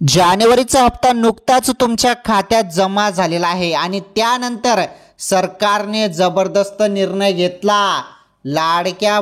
जानेवारीचा हप्ता नुकताच तुमच्या खात्यात जमा झालेला आहे आणि त्यानंतर सरकारने जबरदस्त निर्णय घेतला लाडक्या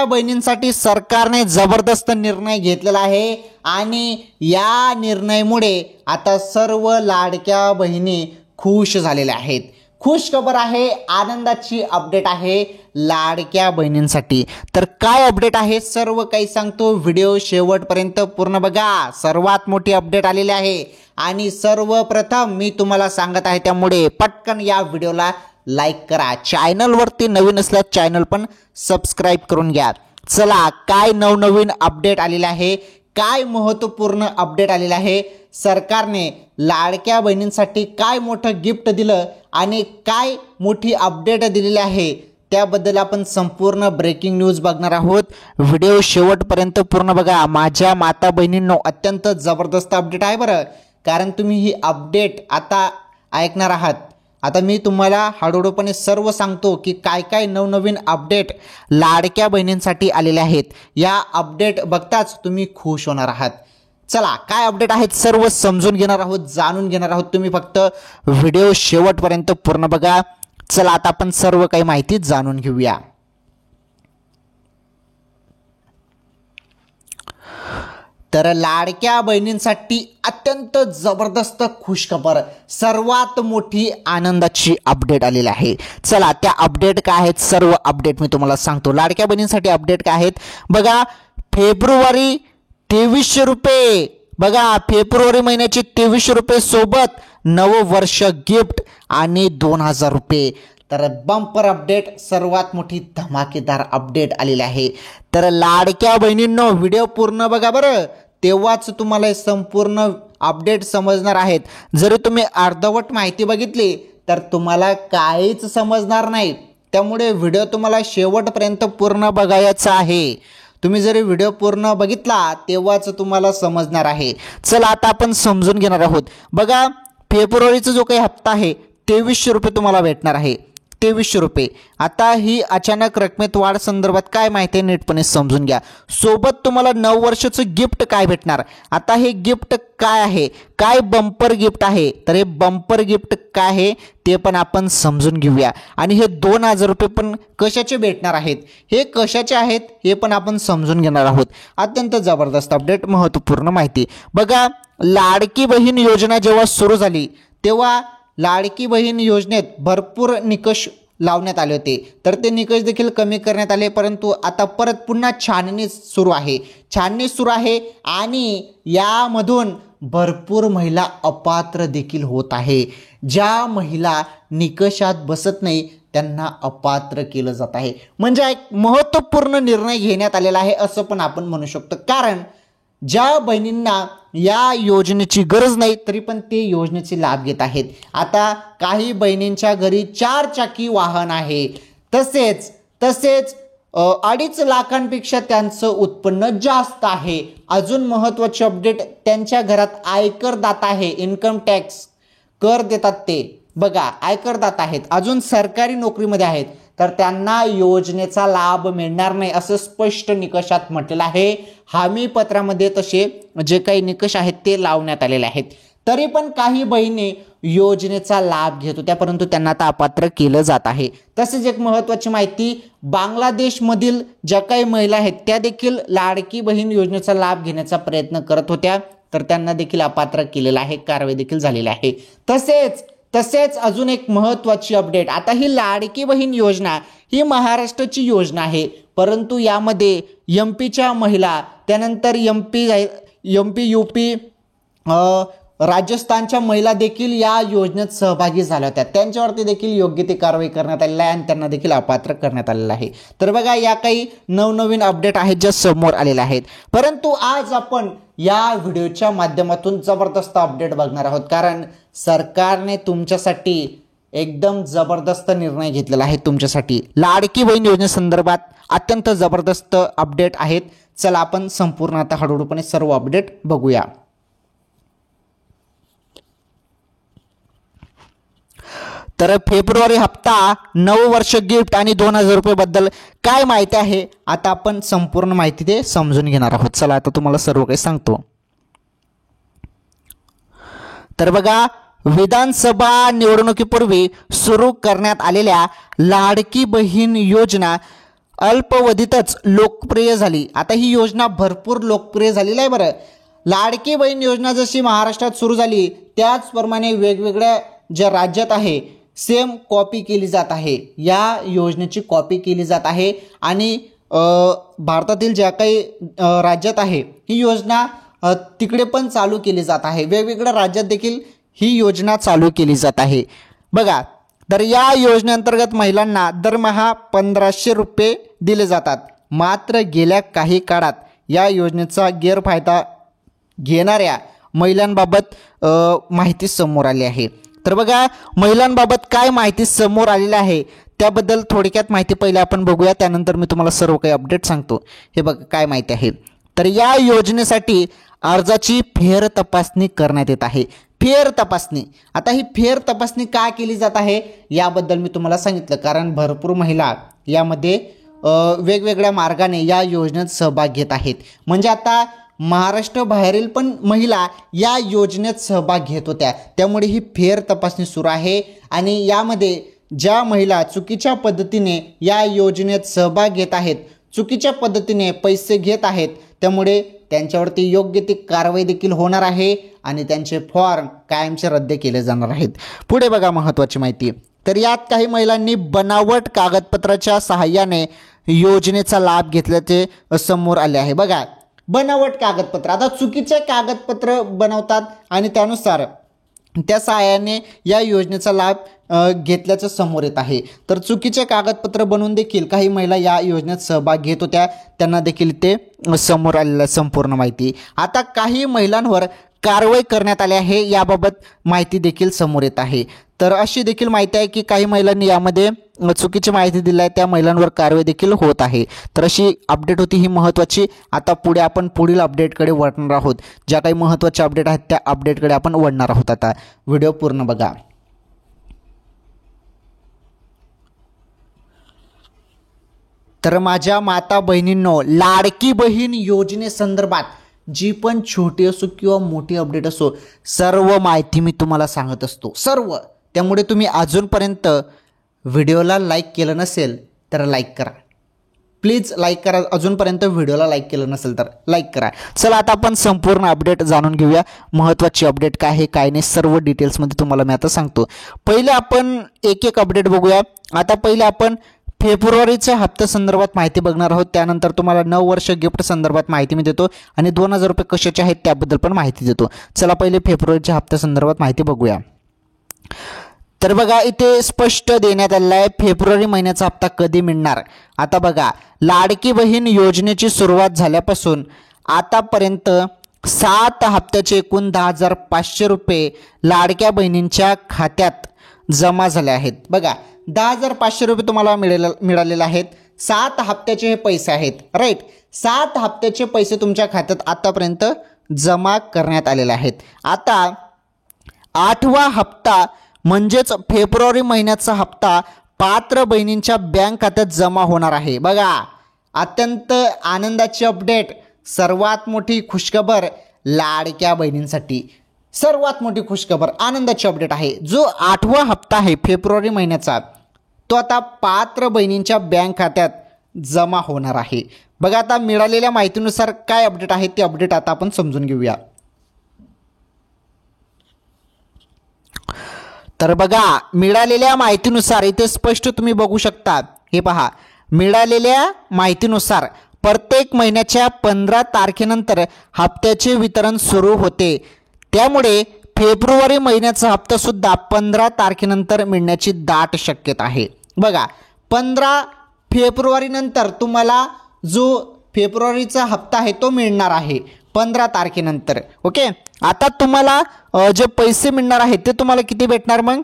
बहिणींसाठी सरकारने जबरदस्त निर्णय घेतलेला आहे आणि या निर्णयामुळे आता सर्व लाडक्या बहिणी खुश झालेल्या आहेत। खुश खबर आहे, आनंदाची अपडेट आहे लाडक्या बहिणींसाठी। तर काय अपडेट आहे सर्व काही सांगतो, व्हिडिओ शेवटपर्यंत पूर्ण बघा। सर्वात मोठी अपडेट आलेली आहे आणि सर्वप्रथम मी तुम्हाला सांगत आहे, त्यामुळे पटकन या व्हिडिओला लाईक करा। चॅनल वरती नवीन असल्यास चॅनल पण सबस्क्राइब करून घ्या। चला, काय नवनवीन अपडेट आलेले आहे, काय महत्त्वपूर्ण अपडेट आलेला आहे, सरकारने लाडक्या बहिणींसाठी काय मोठं गिफ्ट दिलं आणि काय मोठी अपडेट दिलेली आहे, त्याबद्दल आपण संपूर्ण ब्रेकिंग न्यूज बघणार आहोत। व्हिडिओ शेवटपर्यंत पूर्ण बघा। माझ्या माता बहिणींनो, अत्यंत जबरदस्त अपडेट आहे बरं, कारण तुम्ही ही अपडेट आता ऐकणार आहात। आता मी तुम्हाला हळूहळूपणे सर्व सांगतो की काय काय नवनवीन अपडेट लाडक्या बहिणींसाठी आलेले आहेत। या अपडेट बघताच तुम्ही खुश होणार आहात। चला, काय अपडेट आहेत सर्व समजून घेणार आहोत, जाणून घेणार आहोत। तुम्ही फक्त व्हिडिओ शेवटपर्यंत पूर्ण बघा। चला, आता आपण सर्व काही माहिती जाणून घेऊया। तर लाडक्या बहिणींसाठी अत्यंत जबरदस्त खुशखबर, सर्वात मोठी आनंदाची अपडेट आलेली आहे। चला, त्या अपडेट काय आहेत सर्व अपडेट मी तुम्हाला सांगतो। लाडक्या बहिणींसाठी अपडेट काय आहेत बघा। फेब्रुवारी 2300 रुपये बघा, फेब्रुवारी महिन्याचे 2300 रुपये सोबत नववर्ष गिफ्ट आणि 2000 रुपये। तर बंपर अपडेट, सर्वात मोठी धमाकेदार अपडेट आलेली आहे। तर लाडक्या बहिणींनो, व्हिडिओ पूर्ण बघा बरं, तेव्हाच तुम्हाला हे संपूर्ण अपडेट समजणार आहेत। जरी तुम्ही अर्धवट माहिती बघितली तर तुम्हाला काहीच समजणार नाही, त्यामुळे व्हिडिओ तुम्हाला शेवटपर्यंत पूर्ण बघायचा आहे। तुम्ही जरी व्हिडिओ पूर्ण बघितला तेव्हाच तुम्हाला समजणार आहे। चला, आता आपण समजून घेणार आहोत बघा। फेब्रुवारीचा जो काही हप्ता आहे 2300 रुपये तुम्हाला भेटणार आहे, 2300 रुपये। आता ही अचानक रकमेत वाढ संदर्भात काय माहिती आहे नीटपणे समजून घ्या। सोबत तुम्हाला 9 वर्षाचं गिफ्ट काय भेटणार, आता हे गिफ्ट काय आहे, काय बंपर गिफ्ट आहे, तर हे बंपर गिफ्ट काय आहे ते पण आपण समजून घेऊया। आणि हे 2000 रुपये पण कशाचे भेटणार आहेत, हे कशाचे आहेत हे पण आपण समजून घेणार आहोत। अत्यंत जबरदस्त अपडेट, महत्त्वपूर्ण माहिती बघा। लाडकी बहीण योजना जेव्हा सुरू झाली तेव्हा लाडकी बहीण योजनेत भरपूर निकष लावण्यात आले होते, तर ते निकष देखील कमी करण्यात आले, परंतु आता परत पुन्हा छाननी सुरू आहे आणि यामधून भरपूर महिला अपात्र देखील होत आहे। ज्या महिला निकषात बसत नाही त्यांना अपात्र केलं जात आहे। म्हणजे एक महत्त्वपूर्ण निर्णय घेण्यात आलेला आहे असं पण आपण म्हणू शकतो, कारण ज्या बहिणींना या योजनेची गरज नाही तरी पण ते योजनेचे लाभ घेत आहेत। आता काही बहिणींच्या घरी 4 चाकी वाहन आहे, तसेच 2.5 लाखांपेक्षा त्यांचं उत्पन्न जास्त आहे। अजून महत्त्वाची अपडेट, त्यांच्या घरात आयकर दाता आहे, इन्कम टॅक्स कर देतात ते बघा, आयकर दाता आहेत, अजून सरकारी नोकरीमध्ये आहेत, तर त्यांना योजनेचा लाभ मिळणार नाही असं स्पष्ट निकषात म्हटलेलं आहे। हमी पत्रामध्ये तसे जे काही निकष आहेत ते लावण्यात आलेले आहेत। तरी पण काही बहिणी योजनेचा लाभ घेत होत्या, परंतु त्यांना आता अपात्र केलं जात आहे। तसेच एक महत्त्वाची माहिती, बांगलादेशमधील ज्या काही महिला आहेत त्या देखील लाडकी बहीण योजनेचा लाभ घेण्याचा प्रयत्न करत होत्या, तर त्यांना देखील अपात्र केलेलं आहे, कारवाई देखील झालेली आहे। तसेच अजून एक महत्त्वाची अपडेट, आता ही लाडकी बहीण योजना ही महाराष्ट्राची योजना आहे, परंतु यामध्ये एमपीच्या महिला, त्यानंतर एमपी यूपी राजस्थानच्या महिला देखील या योजनेत सहभागी झाल्या होत्या, त्यांच्यावरती देखील योग्य ती कारवाई करण्यात आलेली आहे आणि त्यांना देखील अपात्र करण्यात आलेलं आहे। तर बघा, या काही नवनवीन अपडेट आहेत ज्या समोर आलेल्या आहेत, परंतु आज आपण या व्हिडिओच्या माध्यमातून जबरदस्त अपडेट बघणार आहोत, कारण सरकारने तुमच्यासाठी एकदम जबरदस्त निर्णय घेतलेला आहे। तुमच्यासाठी लाडकी बहीण योजनेसंदर्भात अत्यंत जबरदस्त अपडेट आहेत। चला, आपण संपूर्ण आता हळूहळूपणे सर्व अपडेट बघूया। तर फेब्रुवारी हप्ता, 9 वर्ष गिफ्ट आणि 2000 रुपये बद्दल काय माहिती आहे, आता आपण संपूर्ण माहिती ते समजून घेणार आहोत। चला, आता तुम्हाला सर्व काही सांगतो। तर बघा, विधानसभा निवडणुकीपूर्वी सुरू करण्यात आलेल्या लाडकी बहीण योजना अल्पावधीतच लोकप्रिय झाली. आता ही योजना भरपूर लोकप्रिय झालेली आहे बरं. लाडकी बहीण योजना जशी महाराष्ट्रात सुरू झाली त्याचप्रमाणे वेगवेगळ्या ज्या राज्यात आहे सेम कॉपी केली जात आहे. या योजनेची कॉपी केली जात आहे आणि भारतातील ज्या काही राज्यात आहे ही योजना तिकडे पण चालू केली जात आहे. वेगवेगळ्या राज्यात देखील ही योजना चालू केली जात आहे. बघा, तर या योजनेअंतर्गत महिलांना दरमहा 1500 रुपये दिले जातात. मात्र गेल्या काही काळात या योजनेचा गैरफायदा घेणाऱ्या महिलांबाबत माहिती समोर आली आहे. तर बघा, महिलांबाबत काय माहिती समोर आलेली आहे त्याबद्दल थोडक्यात माहिती पहिले आपण बघूया, त्यानंतर मी तुम्हाला सर्व काही अपडेट सांगतो. हे बघा काय माहिती आहे. तर या योजनेसाठी अर्जाची फेर तपासणी करण्यात येत आहे. फेर तपासणी, आता ही फेर तपासणी का केली जात आहे याबद्दल मी तुम्हाला सांगितलं, कारण भरपूर महिला यामध्ये वेगवेगळ्या मार्गाने या योजनेत सहभाग घेत आहेत. म्हणजे आता महाराष्ट्र बाहेरील पण महिला या योजनेत सहभाग घेत होत्या, त्यामुळे ही फेर तपासणी सुरू आहे. आणि यामध्ये ज्या महिला चुकीच्या पद्धतीने या योजनेत सहभाग घेत आहेत, चुकीच्या पद्धतीने पैसे घेत आहेत, त्यामुळे त्यांच्यावरती योग्य ती कारवाई देखील होणार आहे आणि त्यांचे फॉर्म कायमचे रद्द केले जाणार आहेत. पुढे बघा महत्त्वाची माहिती. तर यात काही महिलांनी बनावट कागदपत्राच्या सहाय्याने योजनेचा लाभ घेतल्याचे समोर आले आहे. बघा, बनावट कागदपत्र, आता चुकीचे कागदपत्र बनवतात आणि त्यानुसार त्या सहाय्याने या योजनेचा लाभ घेतल्याचं समोर येत आहे. तर चुकीचे कागदपत्र बनवून देखील काही महिला या योजनेत सहभाग घेत होत्या, त्यांना देखील ते समोर आलेलं संपूर्ण माहिती. आता काही महिलांवर कारवाई करण्यात आली आहे याबाबत माहिती देखील समोर येत आहे. तर अशी देखील माहिती आहे की काही महिलांनी यामध्ये चुकीची माहिती दिली आहे, त्या महिलांवर कारवाई देखील होत आहे. तर अशी अपडेट होती ही महत्त्वाची. आता पुढे आपण पुढील अपडेटकडे वळणार आहोत. ज्या काही महत्त्वाच्या अपडेट आहेत त्या अपडेटकडे आपण वळणार आहोत. आता व्हिडिओ पूर्ण बघा. तर माझ्या माता बहिणींनो, लाडकी बहीण योजनेसंदर्भात जी पण छोटी असो किंवा मोठी अपडेट असो, सर्व माहिती मी तुम्हाला सांगत असतो, सर्व. त्यामुळे तुम्ही अजूनपर्यंत व्हिडिओला लाईक केलं नसेल तर लाईक करा, प्लीज लाईक करा. अजूनपर्यंत व्हिडिओला लाईक केलं नसेल तर लाईक करा. चला आता आपण संपूर्ण अपडेट जाणून घेऊया. महत्त्वाची अपडेट काय आहे काय नाही सर्व डिटेल्समध्ये तुम्हाला मी आता सांगतो. पहिले आपण एक एक अपडेट बघूया. आता पहिले आपण फेब्रुवारीच्या हप्त्या संदर्भात माहिती बघणार आहोत. त्यानंतर तुम्हाला 9 वर्ष गिफ्ट संदर्भात माहिती मी देतो आणि 2000 रुपये कशाचे आहेत त्याबद्दल पण माहिती देतो. चला पहिले फेब्रुवारीच्या हप्त्या संदर्भात माहिती बघूया. तर बघा, इथे स्पष्ट देण्यात आलेलं आहे फेब्रुवारी महिन्याचा हप्ता कधी मिळणार. आता बघा, लाडकी बहीण योजनेची सुरुवात झाल्यापासून आतापर्यंत 7 हप्त्याचे एकूण 10,500 रुपये लाडक्या बहिणींच्या खात्यात जमा झाले आहेत. बघा, 10,500 रुपये तुम्हाला मिळालेले आहेत. 7 हप्त्याचे हे पैसे आहेत, राईट. 7 हप्त्याचे पैसे तुमच्या खात्यात आतापर्यंत जमा करण्यात आलेले आहेत. आता 8वा हप्ता म्हणजेच फेब्रुवारी महिन्याचा हप्ता पात्र बहिणींच्या बँक खात्यात जमा होणार आहे. बघा, अत्यंत आनंदाची अपडेट, सर्वात मोठी खुशखबर लाडक्या बहिणींसाठी. सर्वात मोठी खुशखबर, आनंदाची अपडेट आहे. जो 8वा हप्ता आहे फेब्रुवारी महिन्याचा, तो आता पात्र बहिणींच्या बँक खात्यात जमा होणार आहे. बघा, आता मिळालेल्या माहितीनुसार काय अपडेट आहे ते अपडेट आता आपण समजून घेऊया. तर बघा, मिळालेल्या माहितीनुसार इथे स्पष्ट तुम्ही बघू शकता. हे पहा, मिळालेल्या माहितीनुसार प्रत्येक महिन्याच्या 15 तारखेनंतर हप्त्याचे वितरण सुरू होते. त्यामुळे फेब्रुवारी महिन्याचा हप्ता सुद्धा 15 तारखेनंतर मिळण्याची दाट शक्यता आहे. बघा, 15 फेब्रुवारीनंतर तुम्हाला जो फेब्रुवारीचा हप्ता आहे तो मिळणार आहे 15 तारखेनंतर. ओके, आता तुम्हाला जे पैसे मिळणार आहेत ते तुम्हाला किती भेटणार मग?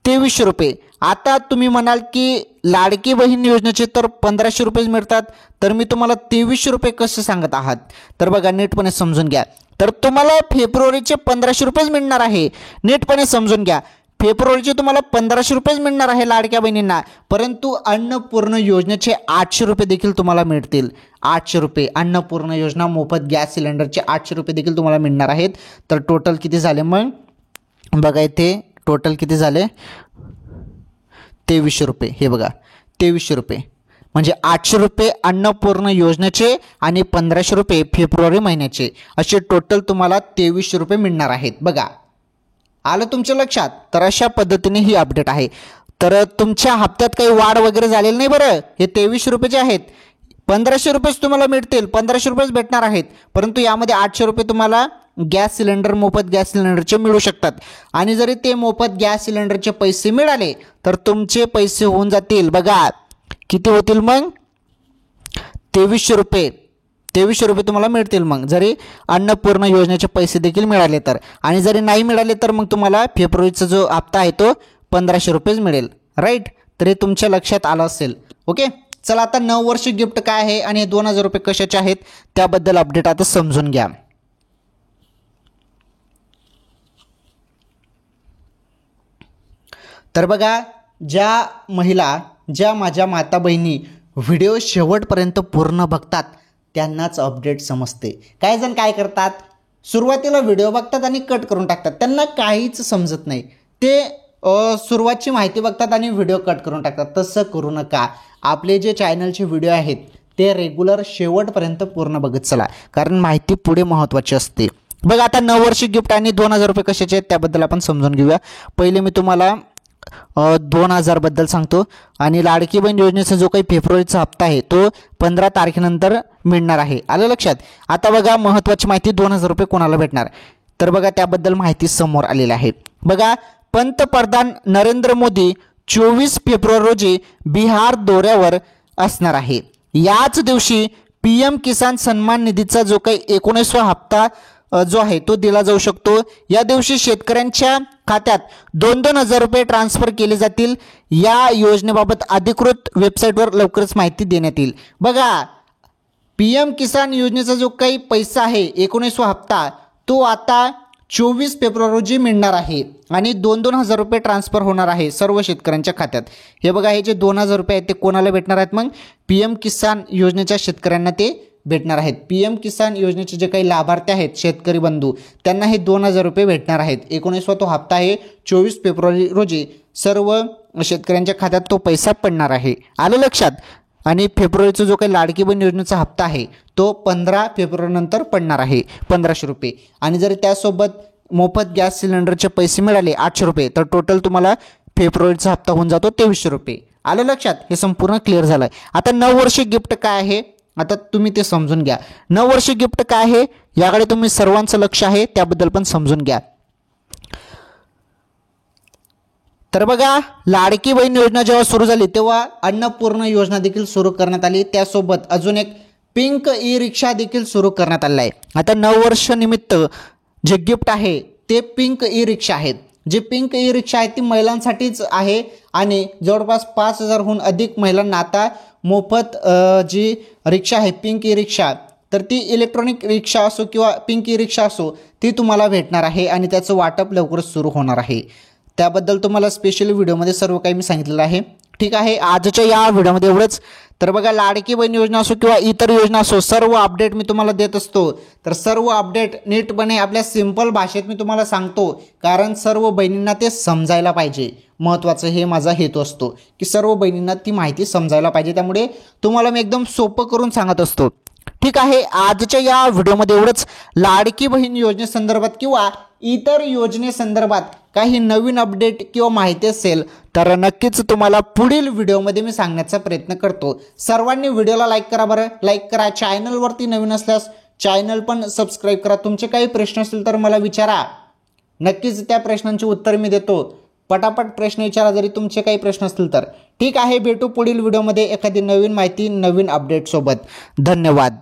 2300 रुपये. आता तुम्ही म्हणाल की लाडकी बहीण योजनेचे तर 1500 रुपये मिळतात, तर मी तुम्हाला 2300 रुपये कसे सांगत आहात? तर बघा, नीटपणे समजून घ्या. तर तुम्हाला फेब्रुवारीचे 1500 रुपयेच मिळणार आहे. नीटपणे समजून घ्या, फेब्रुवारीचे तुम्हाला 1500 रुपयेच मिळणार आहे लाडक्या बहिणींना, परंतु अन्नपूर्ण योजनेचे 800 रुपये देखील तुम्हाला मिळतील. 800 रुपये अन्नपूर्ण योजना, मोफत गॅस सिलेंडरचे 800 रुपये देखील तुम्हाला मिळणार आहेत. तर टोटल किती झाले मग? बघा इथे टोटल किती झाले, 2300 रुपये. हे बघा 2300 रुपये म्हणजे 800 रुपये अन्नपूर्ण योजनेचे आणि 1500 रुपये फेब्रुवारी महिन्याचे, असे टोटल तुम्हाला 2300 रुपये मिळणार आहेत. बघा आलं तुमच्या लक्षात. तर अशा पद्धतीने ही अपडेट आहे. तर तुमच्या हप्त्यात काही वाढ वगैरे झालेली नाही बरं. हे 2300 रुपयेचे आहेत. 1500 रुपयेच तुम्हाला मिळतील, 1500 रुपयेच भेटणार आहेत. परंतु यामध्ये 800 रुपये तुम्हाला गॅस सिलेंडर, मोफत गॅस सिलेंडरचे मिळू शकतात. आणि जरी ते मोफत गॅस सिलेंडरचे पैसे मिळाले तर तुमचे पैसे होऊन जातील. बघा किती होतील मग, 2300 रुपये. 2300 रुपये तुम्हाला मिळतील मग जरी अन्नपूर्ण योजनेचे पैसे देखील मिळाले तर. आणि जरी नाही मिळाले तर मग तुम्हाला फेब्रुवारीचा जो हप्ता आहे तो 1500 रुपयेच मिळेल. राईट. तर हे तुमच्या लक्षात आलं असेल. ओके. चला आता नववर्ष गिफ्ट काय आहे आणि 2000 रुपये कशाचे आहेत त्याबद्दल अपडेट आता समजून घ्या. तर बघा ज्या महिला, ज्या माझ्या माता बहिणी व्हिडिओ शेवटपर्यंत पूर्ण बघतात त्यांनाच अपडेट समजते. काही जण काय करतात, सुरुवातीला व्हिडिओ बघतात आणि कट करून टाकतात. त्यांना काहीच समजत नाही. ते सुरुवातची माहिती बघतात आणि व्हिडिओ कट करून टाकतात. तसं करू नका. आपले जे चॅनलचे व्हिडिओ आहेत ते रेग्युलर शेवटपर्यंत पूर्ण बघत चला, कारण माहिती पुढे महत्त्वाची असते. बघा आता नववर्षी गिफ्ट आणि 2000 रुपये कशाचे आहेत त्याबद्दल आपण समजून घेऊया. पहिले मी तुम्हाला 2000 बद्दल सांगतो. आणि लाडकी बहीण योजनेचा जो काही फेब्रुवारीचा हप्ता आहे तो 15 तारखेनंतर मिळणार आहे. आलं लक्षात. आता बघा महत्त्वाची माहिती, 2000 रुपये कोणाला भेटणार. तर बघा त्याबद्दल माहिती समोर आलेली आहे. बघा पंतप्रधान नरेंद्र मोदी 24 फेब्रुवारी रोजी बिहार दौऱ्यावर असणार आहे. याच दिवशी PM किसान सन्मान निधीचा जो काही 19वा हप्ता जो आहे तो दिला जाऊ शकतो. या दिवशी शेतकऱ्यांच्या खात्यात 2,000 रुपये ट्रान्सफर केले जातील. या योजनेबाबत अधिकृत वेबसाईटवर लवकरच माहिती देण्यात येईल. बघा PM किसान योजनेचा जो काही पैसा आहे 19वा हप्ता तो आता 24 फेब्रुवारी रोजी मिळणार आहे आणि 2,000 रुपये ट्रान्सफर होणार आहे सर्व शेतकऱ्यांच्या खात्यात. हे बघा हे जे 2,000 रुपये आहेत ते कोणाला भेटणार आहेत, मग PM किसान योजनेच्या शेतकऱ्यांना ते भेटणार आहेत. PM किसान योजनेचे जे काही लाभार्थी आहेत शेतकरी बंधू त्यांना हे 2,000 रुपये भेटणार आहेत. 19वा तो हप्ता आहे. 24 फेब्रुवारी रोजी सर्व शेतकऱ्यांच्या खात्यात तो पैसा पडणार आहे. आलं लक्षात. आणि फेब्रुवारीचा जो काही लाडकी बहीण योजनेचा हप्ता आहे तो 15 फेब्रुवारी नंतर पडणार आहे 1500 रुपये. आणि जर त्यासोबत मोफत गॅस सिलेंडरचे पैसे मिळाले 800 रुपये तर टोटल तुम्हाला फेब्रुवारीचा हप्ता होऊन जातो 2300 रुपये. आलं लक्षात. हे संपूर्ण क्लिअर झालं. आता नववर्षी गिफ्ट काय आहे आता तुम्ही ते समजून घ्या. नववर्षी गिफ्ट काय आहे याकडे तुम्ही सर्वांचं लक्ष आहे त्याबद्दल पण समजून घ्या. तर बघा लाडकी बहीण योजना जेव्हा सुरू झाली तेव्हा अन्नपूर्ण योजना देखील सुरू करण्यात आली. त्यासोबत अजून एक पिंक ई रिक्षा देखील सुरू करण्यात आलेला आहे. आता नववर्ष निमित्त जे गिफ्ट आहे ते पिंक ई रिक्षा आहेत. जे पिंक ई रिक्षा आहे ती महिलांसाठीच आहे आणि जवळपास 5000हून अधिक महिलांना आता मोफत जी रिक्षा आहे पिंक ई रिक्षा, तर ती इलेक्ट्रॉनिक रिक्षा असो किंवा पिंक ई रिक्षा असो ती तुम्हाला भेटणार आहे आणि त्याचं वाटप लवकरच सुरू होणार आहे. त्याबद्दल तुम्हाला स्पेशल व्हिडिओमध्ये सर्व काही मी सांगितलेलं आहे. ठीक आहे. आजच्या या व्हिडिओमध्ये एवढंच. तर बघा लाडकी बहीण योजना असो किंवा इतर योजना असो सर्व अपडेट मी तुम्हाला देत असतो. तर सर्व अपडेट नीटपणे आपल्या सिंपल भाषेत मी तुम्हाला सांगतो, कारण सर्व बहिणींना ते समजायला पाहिजे. महत्त्वाचं हे माझा हेतू असतो की सर्व बहिणींना ती माहिती समजायला पाहिजे. त्यामुळे तुम्हाला मी एकदम सोपं करून सांगत असतो. ठीक आहे. आजच्या या व्हिडिओमध्ये एवढंच. लाडकी बहीण योजनेसंदर्भात किंवा इतर योजनेसंदर्भात काही नवीन अपडेट किंवा माहिती असेल तर नक्कीच तुम्हाला पुढील व्हिडिओमध्ये मी सांगण्याचा प्रयत्न करतो. सर्वांनी व्हिडिओला लाईक करा बरं. लाईक करा. चॅनलवरती नवीन असल्यास चॅनल पण सबस्क्राईब करा. तुमचे काही प्रश्न असतील तर मला विचारा. नक्कीच त्या प्रश्नांची उत्तर मी देतो. पटापट प्रश्न विचारा जरी तुमचे काही प्रश्न असतील तर. ठीक आहे. भेटू पुढील व्हिडिओमध्ये एखादी नवीन माहिती नवीन अपडेट सोबत. धन्यवाद.